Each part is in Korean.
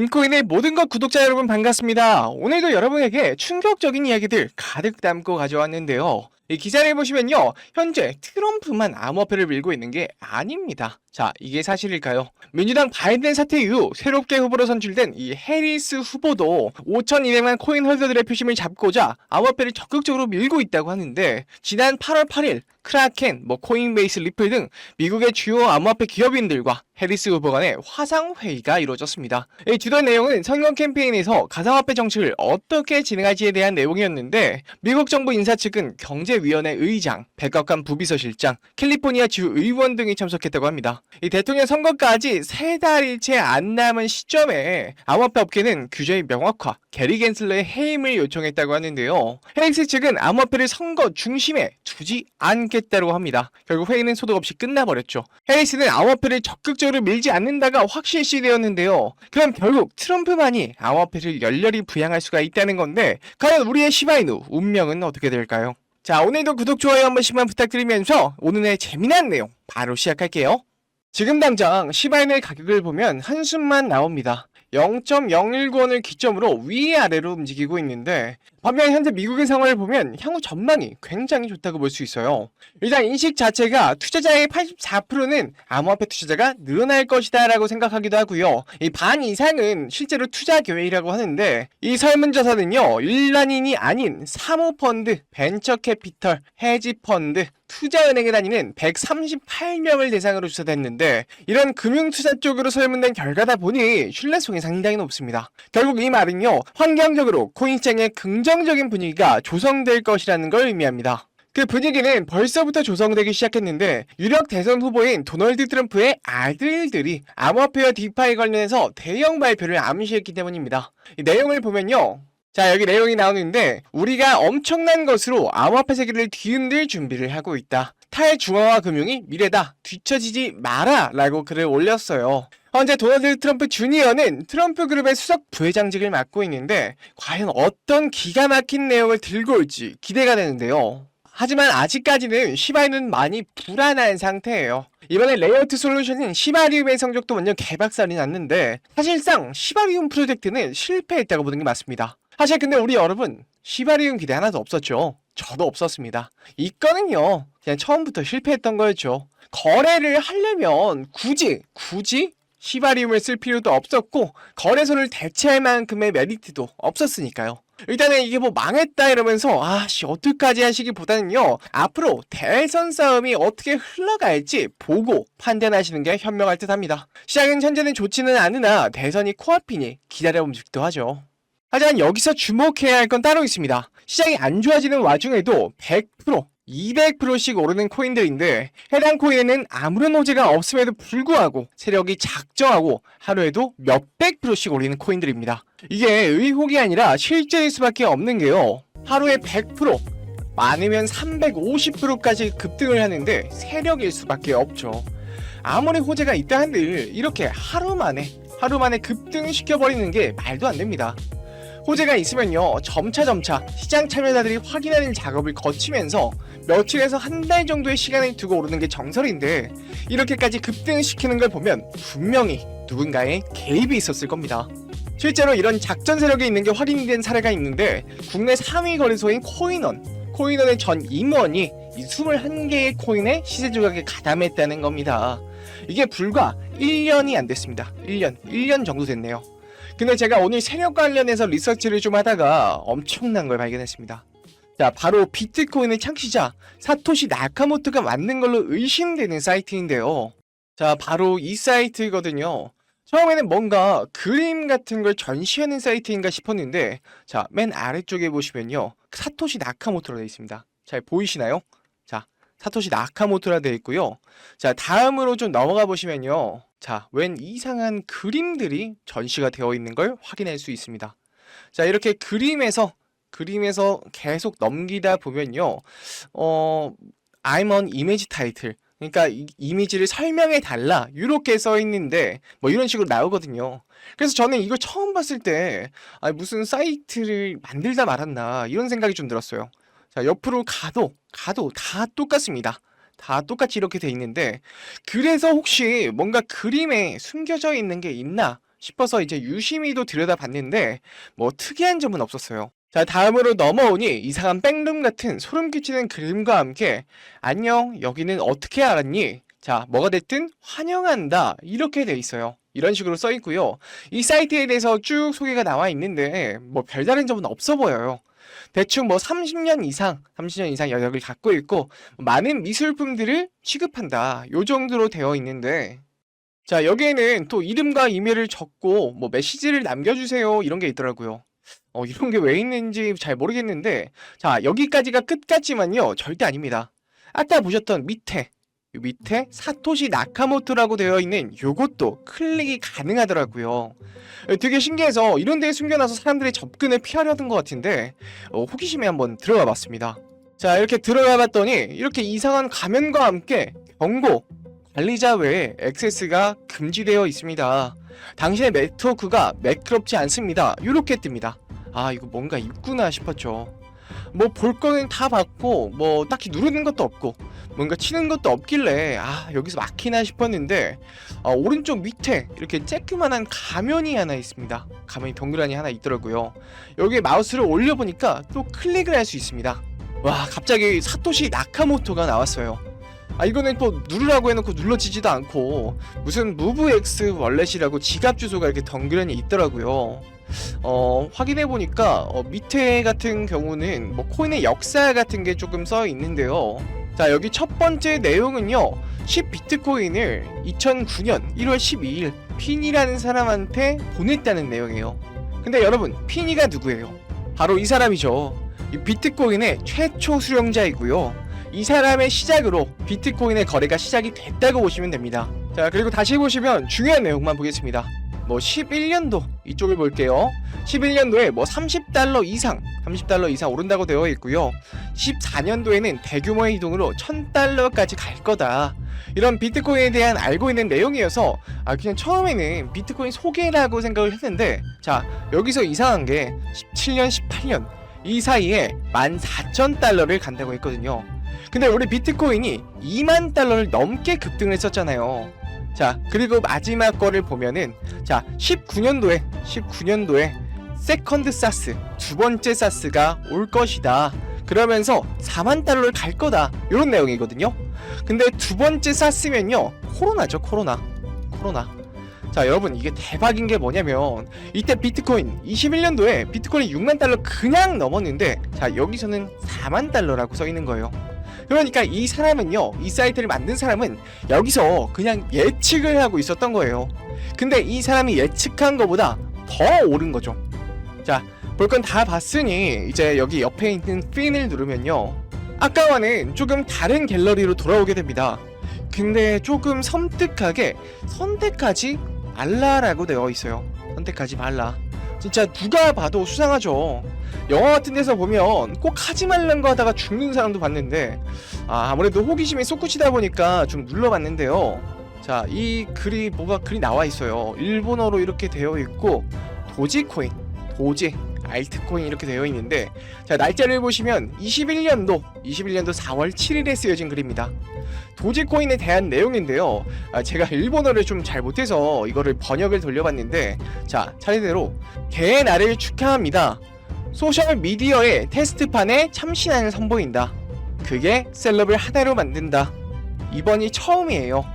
인코인의 모든 것 구독자 여러분 반갑습니다. 오늘도 여러분에게 충격적인 이야기들 가득 담고 가져왔는데요. 이 기사를 보시면요. 현재 트럼프만 암호화폐를 밀고 있는 게 아닙니다. 자, 이게 사실일까요? 민주당 바이든 사태 이후 새롭게 후보로 선출된 이 해리스 후보도 5,200만 코인 홀더들의 표심을 잡고자 암호화폐를 적극적으로 밀고 있다고 하는데 지난 8월 8일 크라켄, 코인베이스, 리플 등 미국의 주요 암호화폐 기업인들과 해리스 후보 간의 화상회의가 이루어졌습니다. 이 주된 내용은 선거 캠페인에서 가상화폐 정책을 어떻게 진행할지에 대한 내용이었는데 미국 정부 인사 측은 경제위원회 의장, 백악관 부비서실장, 캘리포니아주 의원 등이 참석했다고 합니다. 이 대통령 선거까지 3달이 채 안 남은 시점에 암호화폐 업계는 규제의 명확화, 게리 겐슬러의 해임을 요청했다고 하는데요. 해리스 측은 암호화폐를 선거 중심에 두지 않겠다고 합니다. 결국 회의는 소득 없이 끝나버렸죠. 해리스는 암호화폐를 적극적으로 밀지 않는다가 확실시 되었는데요. 그럼 결국 트럼프만이 암호화폐를 열렬히 부양할 수가 있다는 건데 과연 우리의 시바이누 운명은 어떻게 될까요? 자, 오늘도 구독, 좋아요 한 번씩만 부탁드리면서 오늘의 재미난 내용 바로 시작할게요. 지금 당장 시바이누의 가격을 보면 한숨만 나옵니다. 0.019원을 기점으로 위아래로 움직이고 있는데 반면 현재 미국의 상황을 보면 향후 전망이 굉장히 좋다고 볼 수 있어요. 일단 인식 자체가 투자자의 84%는 암호화폐 투자자가 늘어날 것이다 라고 생각하기도 하고요. 이 반 이상은 실제로 투자 계획이라고 하는데 이 설문조사는요, 일반인이 아닌 사모펀드, 벤처캐피털, 헤지펀드, 투자은행에 다니는 138명을 대상으로 조사됐는데 이런 금융투자 쪽으로 설문된 결과다 보니 신뢰성이 상당히 높습니다. 결국 이 말은요, 환경적으로 코인시장에 긍정적인 분위기가 조성될 것이라는 걸 의미합니다. 그 분위기는 벌써부터 조성되기 시작했는데 유력 대선 후보인 도널드 트럼프의 아들들이 암호화폐와 디파이 관련해서 대형 발표를 암시했기 때문입니다. 이 내용을 보면요, 자, 여기 내용이 나오는데 우리가 엄청난 것으로 암호화폐 세계를 뒤흔들 준비를 하고 있다. 탈중앙화 금융이 미래다. 뒤처지지 마라 라고 글을 올렸어요. 현재 도널드 트럼프 주니어는 트럼프 그룹의 수석 부회장직을 맡고 있는데 과연 어떤 기가 막힌 내용을 들고 올지 기대가 되는데요. 하지만 아직까지는 시바이누는 많이 불안한 상태예요. 이번에 레이어트 솔루션인 시바리움의 성적도 완전 개박살이 났는데 사실상 시바리움 프로젝트는 실패했다고 보는 게 맞습니다. 사실 근데 우리 여러분 시바리움 기대 하나도 없었죠. 저도 없었습니다. 이 건은요, 그냥 처음부터 실패했던 거였죠. 거래를 하려면 굳이 시바리움을 쓸 필요도 없었고 거래소를 대체할 만큼의 메리트도 없었으니까요. 일단은 이게 망했다 이러면서 어떡하지 하시기보다는요, 앞으로 대선 싸움이 어떻게 흘러갈지 보고 판단하시는 게 현명할 듯 합니다. 시장은 현재는 좋지는 않으나 대선이 코앞이니 기다려보기도 하죠. 하지만 여기서 주목해야 할 건 따로 있습니다. 시장이 안 좋아지는 와중에도 100%, 200%씩 오르는 코인들인데 해당 코인에는 아무런 호재가 없음에도 불구하고 세력이 작정하고 하루에도 몇백 %씩 오르는 코인들입니다. 이게 의혹이 아니라 실제일 수밖에 없는 게요, 하루에 100%, 많으면 350%까지 급등을 하는데 세력일 수밖에 없죠. 아무리 호재가 있다 한들 이렇게 하루 만에 급등시켜버리는 게 말도 안 됩니다. 호재가 있으면요, 점차 시장 참여자들이 확인하는 작업을 거치면서 며칠에서 한 달 정도의 시간을 두고 오르는 게 정설인데 이렇게까지 급등시키는 걸 보면 분명히 누군가의 개입이 있었을 겁니다. 실제로 이런 작전 세력이 있는 게 확인된 사례가 있는데 국내 3위 거래소인 코인원의 전 임원이 이 21개의 코인의 시세 조작에 가담했다는 겁니다. 이게 불과 1년이 안 됐습니다. 1년 정도 됐네요. 근데 제가 오늘 세력 관련해서 리서치를 좀 하다가 엄청난 걸 발견했습니다. 자, 바로 비트코인의 창시자 사토시 나카모토가 만든 걸로 의심되는 사이트인데요. 자, 바로 이 사이트거든요. 처음에는 뭔가 그림 같은 걸 전시하는 사이트인가 싶었는데, 자, 맨 아래쪽에 보시면요, 사토시 나카모토로 되어 있습니다. 잘 보이시나요? 자, 사토시 나카모토라 되어 있고요. 자, 다음으로 좀 넘어가 보시면요, 자, 웬 이상한 그림들이 전시가 되어 있는 걸 확인할 수 있습니다. 자, 이렇게 그림에서 계속 넘기다 보면요, I'm on image title, 그러니까 이 이미지를 설명해 달라 이렇게 써 있는데 이런 식으로 나오거든요. 그래서 저는 이걸 처음 봤을 때 무슨 사이트를 만들다 말았나 이런 생각이 좀 들었어요. 자, 옆으로 가도 다 똑같습니다. 다 똑같이 이렇게 돼 있는데 그래서 혹시 뭔가 그림에 숨겨져 있는 게 있나 싶어서 이제 유심히도 들여다봤는데 뭐 특이한 점은 없었어요. 자, 다음으로 넘어오니 이상한 백룸 같은 소름 끼치는 그림과 함께 안녕, 여기는 어떻게 알았니? 자, 뭐가 됐든 환영한다. 이렇게 돼 있어요. 이런 식으로 써 있고요. 이 사이트에 대해서 쭉 소개가 나와 있는데 뭐 별다른 점은 없어 보여요. 대충 뭐 30년 이상 여력을 갖고 있고 많은 미술품들을 취급한다. 요 정도로 되어 있는데 자, 여기에는 또 이름과 이메일을 적고 뭐 메시지를 남겨주세요 이런 게 있더라고요. 이런 게 왜 있는지 잘 모르겠는데 자, 여기까지가 끝 같지만요 절대 아닙니다. 아까 보셨던 밑에 사토시 나카모토라고 되어 있는 요것도 클릭이 가능하더라고요. 되게 신기해서 이런 데에 숨겨놔서 사람들이 접근을 피하려던 것 같은데 호기심에 한번 들어가 봤습니다. 자, 이렇게 들어가 봤더니 이렇게 이상한 가면과 함께 경고, 관리자 외에 액세스가 금지되어 있습니다. 당신의 네트워크가 매끄럽지 않습니다. 이렇게 뜹니다. 아, 이거 뭔가 있구나 싶었죠. 뭐 볼 거는 다 봤고 뭐 딱히 누르는 것도 없고 뭔가 치는 것도 없길래 여기서 막히나 싶었는데 오른쪽 밑에 이렇게 쬐끄만한 가면이 하나 있습니다. 가면이 동그라니 하나 있더라고요. 여기에 마우스를 올려보니까 또 클릭을 할 수 있습니다. 와, 갑자기 사토시 나카모토가 나왔어요. 이거는 또 누르라고 해놓고 눌러지지도 않고 무슨 무브X 월렛이라고 지갑 주소가 이렇게 덩그러니 있더라고요. 확인해보니까 밑에 같은 경우는 뭐 코인의 역사 같은 게 조금 써 있는데요. 자, 여기 첫 번째 내용은요, 10비트코인을 2009년 1월 12일 피니라는 사람한테 보냈다는 내용이에요. 근데 여러분, 피니가 누구예요? 바로 이 사람이죠. 이 비트코인의 최초 수령자이고요. 이 사람의 시작으로 비트코인의 거래가 시작이 됐다고 보시면 됩니다. 자, 그리고 다시 보시면 중요한 내용만 보겠습니다. 뭐 11년도 이쪽을 볼게요. 11년도에 뭐 $30 이상 오른다고 되어 있고요. 14년도에는 대규모의 이동으로 $1000까지 갈 거다. 이런 비트코인에 대한 알고 있는 내용이어서 그냥 처음에는 비트코인 소개라고 생각을 했는데 자, 여기서 이상한 게 17년, 18년 이 사이에 $14,000를 간다고 했거든요. 근데 우리 비트코인이 $20,000를 넘게 급등을 했었잖아요. 자, 그리고 마지막 거를 보면은 자, 19년도에 세컨드 사스, 두 번째 사스가 올 것이다. 그러면서 $40,000를 갈 거다. 이런 내용이거든요. 근데 두 번째 사스면요, 코로나죠, 코로나. 자, 여러분, 이게 대박인 게 뭐냐면 이때 비트코인 21년도에 비트코인이 $60,000 그냥 넘었는데 자, 여기서는 $40,000라고 써 있는 거예요. 그러니까 이 사람은요, 이 사이트를 만든 사람은 여기서 그냥 예측을 하고 있었던 거예요. 근데 이 사람이 예측한 것보다 더 오른 거죠. 자, 볼 건 다 봤으니 이제 여기 옆에 있는 핀을 누르면요, 아까와는 조금 다른 갤러리로 돌아오게 됩니다. 근데 조금 섬뜩하게 선택하지 말라라고 되어 있어요. 선택하지 말라. 진짜 누가 봐도 수상하죠. 영화 같은 데서 보면 꼭 하지 말란 거 하다가 죽는 사람도 봤는데 아무래도 호기심이 솟구치다 보니까 좀 눌러봤는데요. 자, 이 글이 글이 나와 있어요. 일본어로 이렇게 되어 있고 도지코인, 알트코인 이렇게 되어 있는데 자, 날짜를 보시면 21년도 4월 7일에 쓰여진 글입니다. 도지코인에 대한 내용인데요. 제가 일본어를 좀 잘 못해서 이거를 번역을 돌려봤는데 자, 차례대로 개의 날을 축하합니다. 소셜미디어의 테스트판에 참신함을 선보인다. 그게 셀럽을 하나로 만든다. 이번이 처음이에요.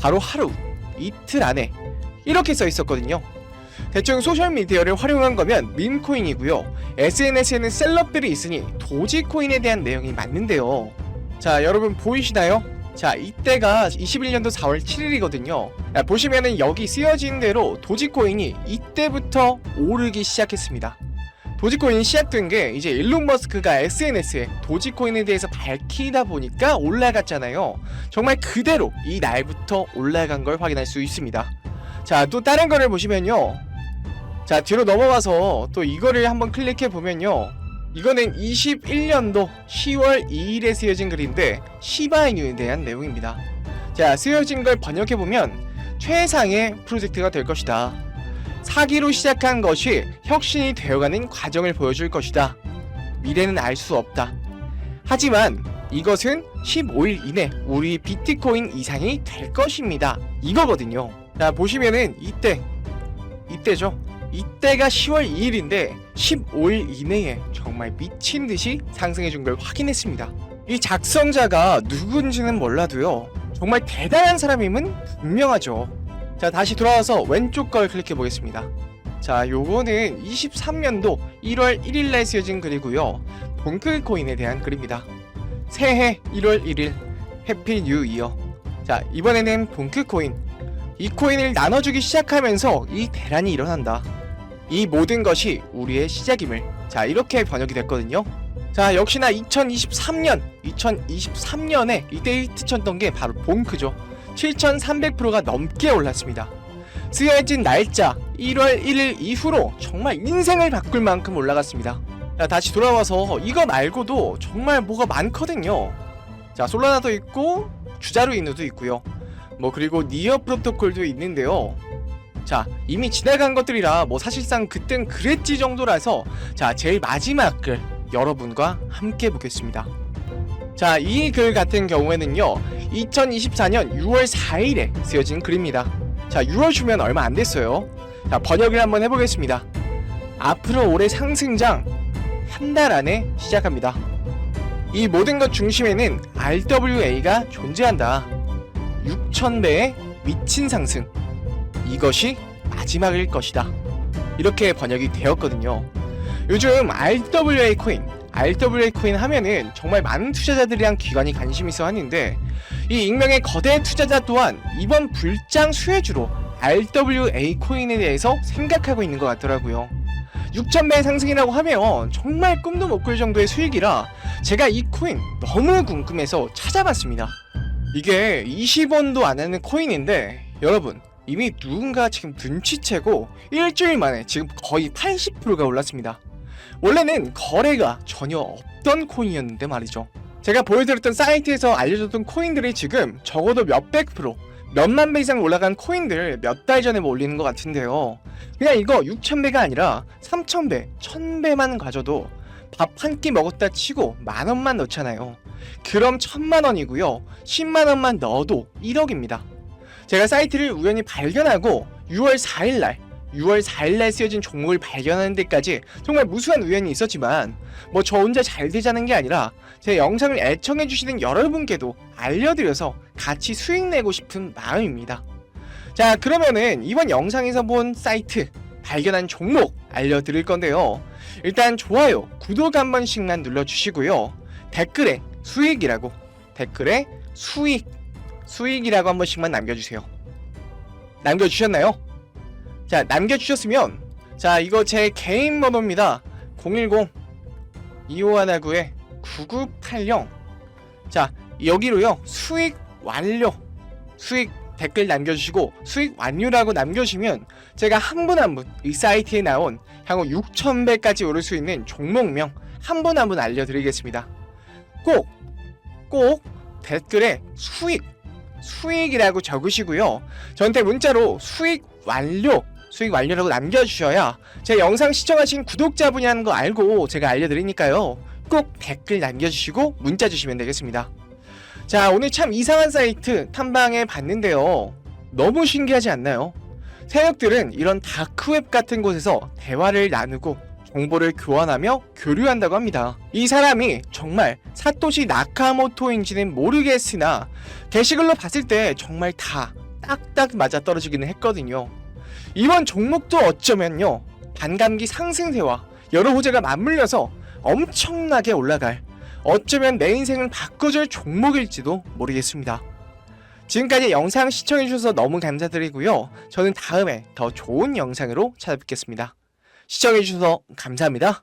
바로 하루, 이틀 안에 이렇게 써 있었거든요. 대충 소셜미디어를 활용한 거면 밈코인이고요. SNS에는 셀럽들이 있으니 도지코인에 대한 내용이 맞는데요. 자, 여러분 보이시나요? 자, 이때가 21년도 4월 7일이거든요. 보시면은 여기 쓰여진 대로 도지코인이 이때부터 오르기 시작했습니다. 도지코인이 시작된 게 이제 일론 머스크가 SNS에 도지코인에 대해서 밝히다 보니까 올라갔잖아요. 정말 그대로 이 날부터 올라간 걸 확인할 수 있습니다. 자, 또 다른 거를 보시면요. 자, 뒤로 넘어가서 또 이거를 한번 클릭해 보면요. 이거는 21년도 10월 2일에 쓰여진 글인데 시바이누에 대한 내용입니다. 자, 쓰여진 걸 번역해 보면 최상의 프로젝트가 될 것이다. 사기로 시작한 것이 혁신이 되어가는 과정을 보여줄 것이다. 미래는 알 수 없다. 하지만 이것은 15일 이내 우리 비트코인 이상이 될 것입니다. 이거거든요. 자, 보시면은 이때 이때죠. 이때가 10월 2일인데 15일 이내에 정말 미친 듯이 상승해 준 걸 확인했습니다. 이 작성자가 누군지는 몰라도요, 정말 대단한 사람임은 분명하죠. 자, 다시 돌아와서 왼쪽 걸 클릭해 보겠습니다. 자, 요거는 23년도 1월 1일날 쓰여진 글이고요. 동클코인에 대한 글입니다. 새해 1월 1일 해피 뉴 이어. 자, 이번에는 동클코인, 이 코인을 나눠주기 시작하면서 이 대란이 일어난다. 이 모든 것이 우리의 시작임을. 자, 이렇게 번역이 됐거든요. 자, 역시나 2023년에 이때 히트 쳤던 게 바로 봉크죠. 7300%가 넘게 올랐습니다. 쓰여진 날짜 1월 1일 이후로 정말 인생을 바꿀 만큼 올라갔습니다. 자, 다시 돌아와서 이거 말고도 정말 뭐가 많거든요. 자, 솔라나도 있고 주자루 인우도 있고요. 뭐 그리고 니어 프로토콜도 있는데요. 자, 이미 지나간 것들이라 뭐 사실상 그땐 그랬지 정도라서, 자, 제일 마지막 글 여러분과 함께 보겠습니다. 자, 이 글 같은 경우에는요, 2024년 6월 4일에 쓰여진 글입니다. 자, 6월 주면 얼마 안 됐어요. 자, 번역을 한번 해보겠습니다. 앞으로 올해 상승장 한 달 안에 시작합니다. 이 모든 것 중심에는 RWA가 존재한다. 6000배의 미친 상승. 이것이 마지막일 것이다. 이렇게 번역이 되었거든요. 요즘 RWA 코인 하면은 정말 많은 투자자들이랑 기관이 관심 있어 하는데, 이 익명의 거대 투자자 또한 이번 불장 수혜주로 RWA 코인에 대해서 생각하고 있는 것 같더라고요. 6000배 상승이라고 하면 정말 꿈도 못 꿀 정도의 수익이라 제가 이 코인 너무 궁금해서 찾아봤습니다. 이게 20원도 안 하는 코인인데, 여러분 이미 누군가 지금 눈치채고 일주일 만에 지금 거의 80%가 올랐습니다. 원래는 거래가 전혀 없던 코인이었는데 말이죠. 제가 보여드렸던 사이트에서 알려줬던 코인들이 지금 적어도 몇백 프로, 몇만 배 이상 올라간 코인들 몇 달 전에 뭐 올리는 것 같은데요. 그냥 이거 6000배가 아니라 3000배, 1000배만 가져도 밥 한 끼 먹었다 치고 만원만 넣잖아요. 그럼 1000만원이고요. 10만원만 넣어도 1억입니다. 제가 사이트를 우연히 발견하고 6월 4일날 쓰여진 종목을 발견하는 데까지 정말 무수한 우연이 있었지만, 뭐 저 혼자 잘 되자는 게 아니라 제 영상을 애청해주시는 여러분께도 알려드려서 같이 수익 내고 싶은 마음입니다. 자, 그러면은 이번 영상에서 본 사이트, 발견한 종목 알려드릴 건데요. 일단 좋아요, 구독 한 번씩만 눌러주시고요. 댓글에 수익이라고 한 번씩만 남겨주세요. 남겨주셨나요? 자, 남겨주셨으면, 자, 이거 제 개인 번호입니다. 010-2519-9980. 자, 여기로요, 수익 완료, 수익 댓글 남겨주시고 수익 완료라고 남겨주시면 제가 한 분 한 분 이 사이트에 나온 향후 6000배까지 오를 수 있는 종목명 한 분 한 분 알려드리겠습니다. 꼭 댓글에 수익이라고 적으시고요. 저한테 문자로 수익 완료라고 남겨주셔야 제 영상 시청하신 구독자분이 하는 거 알고 제가 알려드리니까요. 꼭 댓글 남겨주시고 문자 주시면 되겠습니다. 자, 오늘 참 이상한 사이트 탐방해 봤는데요. 너무 신기하지 않나요? 세력들은 이런 다크웹 같은 곳에서 대화를 나누고 정보를 교환하며 교류한다고 합니다. 이 사람이 정말 사토시 나카모토인지는 모르겠으나 게시글로 봤을 때 정말 다 딱딱 맞아떨어지기는 했거든요. 이번 종목도 어쩌면요, 반감기 상승세와 여러 호재가 맞물려서 엄청나게 올라갈, 어쩌면 내 인생을 바꿔줄 종목일지도 모르겠습니다. 지금까지 영상 시청해주셔서 너무 감사드리고요. 저는 다음에 더 좋은 영상으로 찾아뵙겠습니다. 시청해주셔서 감사합니다.